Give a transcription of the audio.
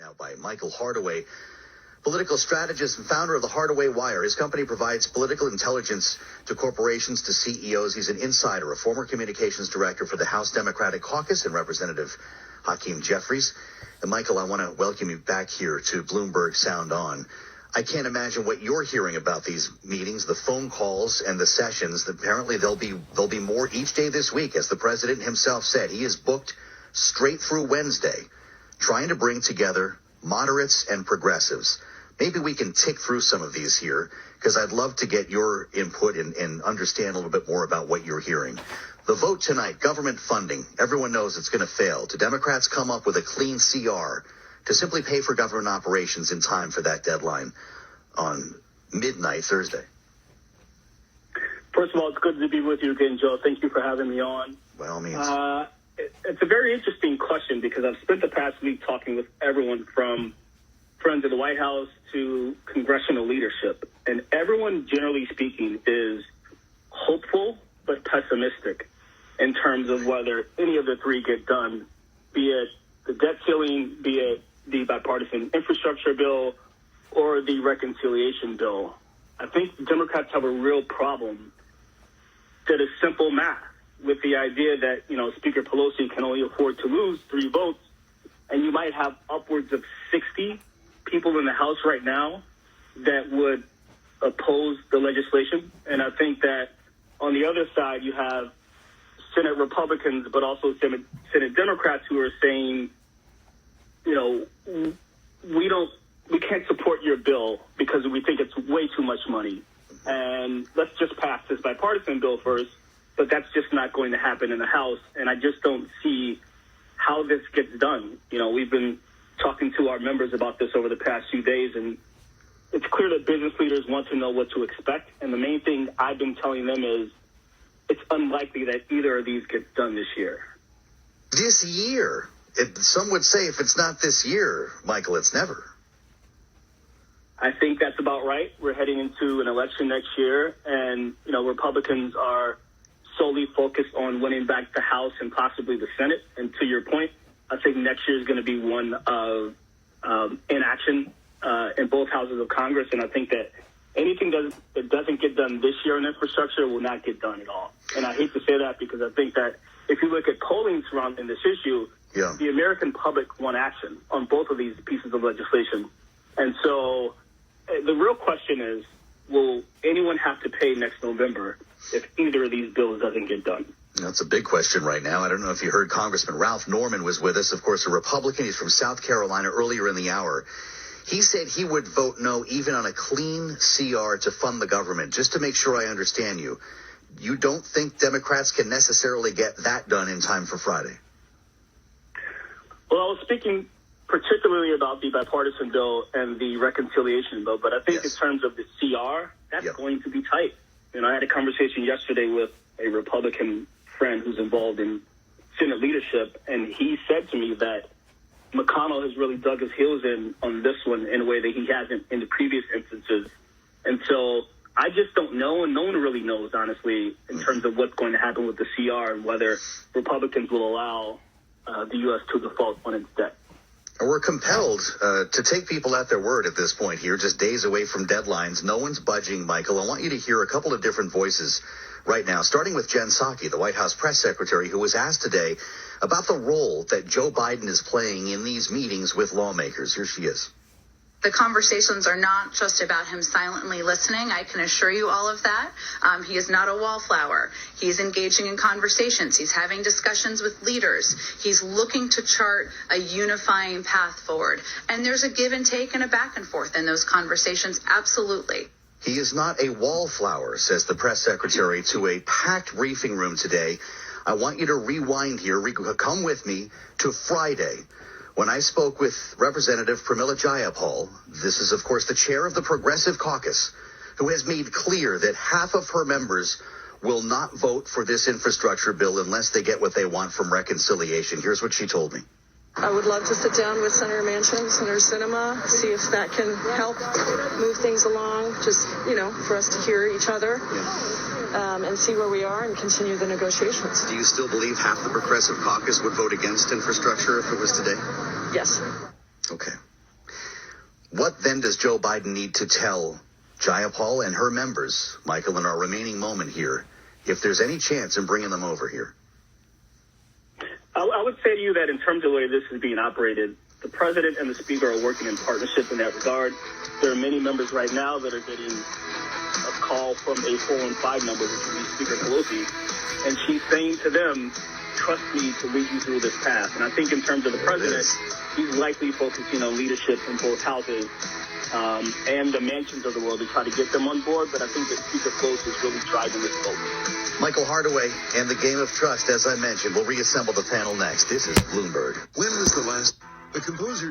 now by Michael Hardaway, political strategist and founder of the Hardaway Wire. His company provides political intelligence to corporations, to CEOs. He's an insider, a former communications director for the House Democratic Caucus, and Representative Hakeem Jeffries. And Michael, I want to welcome you back here to Bloomberg Sound On. I can't imagine what you're hearing about these meetings, the phone calls and the sessions. Apparently there'll be more each day this week, as the president himself said. He is booked straight through Wednesday, trying to bring together moderates and progressives. Maybe we can tick through some of these here, because I'd love to get your input and understand a little bit more about what you're hearing. The vote tonight, government funding. Everyone knows it's going to fail. Do Democrats come up with a clean CR to simply pay for government operations in time for that deadline on midnight Thursday? First of all, it's good to be with you again, Joe. Thank you for having me on. By all means. It's a very interesting question, because I've spent the past week talking with everyone from friends of the White House to congressional leadership. And everyone, generally speaking, is hopeful but pessimistic in terms of whether any of the three get done, be it the debt ceiling, be it the bipartisan infrastructure bill, or the reconciliation bill. I think Democrats have a real problem that is simple math, with the idea that, Speaker Pelosi can only afford to lose 3 votes, and you might have upwards of 60 people in the House right now that would oppose the legislation. And I think that on the other side, you have Senate Republicans, but also Senate Democrats who are saying, we can't support your bill because we think it's way too much money. And let's just pass this bipartisan bill first. But that's just not going to happen in the House. And I just don't see how this gets done. We've been talking to our members about this over the past few days, and it's clear that business leaders want to know what to expect. And the main thing I've been telling them is it's unlikely that either of these gets done this year. This year? Some would say if it's not this year, Michael, it's never. I think that's about right. We're heading into an election next year, and, Republicans are solely focused on winning back the House and possibly the Senate. And to your point, I think next year is going to be one of inaction in both houses of Congress. And I think that anything that doesn't get done this year in infrastructure will not get done at all. And I hate to say that, because I think that if you look at polling surrounding this issue, the American public want action on both of these pieces of legislation. And so the real question is, will anyone have to pay next November if either of these bills doesn't get done? That's a big question right now. I don't know if you heard Congressman Ralph Norman was with us, of course, a Republican. He's from South Carolina earlier in the hour. He said he would vote no even on a clean CR to fund the government. Just to make sure I understand you, you don't think Democrats can necessarily get that done in time for Friday? Well, I was speaking particularly about the bipartisan bill and the reconciliation bill, but I think in terms of the CR, that's going to be tight. I had a conversation yesterday with a Republican friend who's involved in Senate leadership, and he said to me that McConnell has really dug his heels in on this one in a way that he hasn't in the previous instances. And so I just don't know, and no one really knows, honestly, in terms of what's going to happen with the CR and whether Republicans will allow the U.S. to default on its debt. We're compelled to take people at their word at this point here, just days away from deadlines. No one's budging, Michael. I want you to hear a couple of different voices right now, starting with Jen Psaki, the White House press secretary, who was asked today about the role that Joe Biden is playing in these meetings with lawmakers. Here she is. The conversations are not just about him silently listening. I can assure you all of that. He is not a wallflower. He's engaging in conversations. He's having discussions with leaders. He's looking to chart a unifying path forward. And there's a give and take and a back and forth in those conversations. Absolutely. He is not a wallflower, says the press secretary to a packed briefing room today. I want you to rewind here. Come with me to Friday, when I spoke with Representative Pramila Jayapal. This is, of course, the chair of the Progressive Caucus, who has made clear that half of her members will not vote for this infrastructure bill unless they get what they want from reconciliation. Here's what she told me. I would love to sit down with Senator Manchin, Senator Sinema, see if that can help move things along, just, for us to hear each other. And see where we are and continue the negotiations. Do you still believe half the Progressive Caucus would vote against infrastructure if it was today? Yes. Okay. then does Joe Biden need to tell Jayapal and her members, Michael, in our remaining moment here, if there's any chance in bringing them over here? I would say to you that in terms of the way this is being operated, the president and the speaker are working in partnership in that regard. There are many members right now that are getting a call from a 415 number, which would be Speaker Pelosi, and she's saying to them, trust me to lead you through this path. And I think in terms of the president, he's likely focusing on leadership in both houses and the mansions of the world to try to get them on board. But I think that Speaker Pelosi is really driving this vote. Michael Hardaway and the game of trust, as I mentioned. We'll reassemble the panel next. This is Bloomberg. When was the last? The composer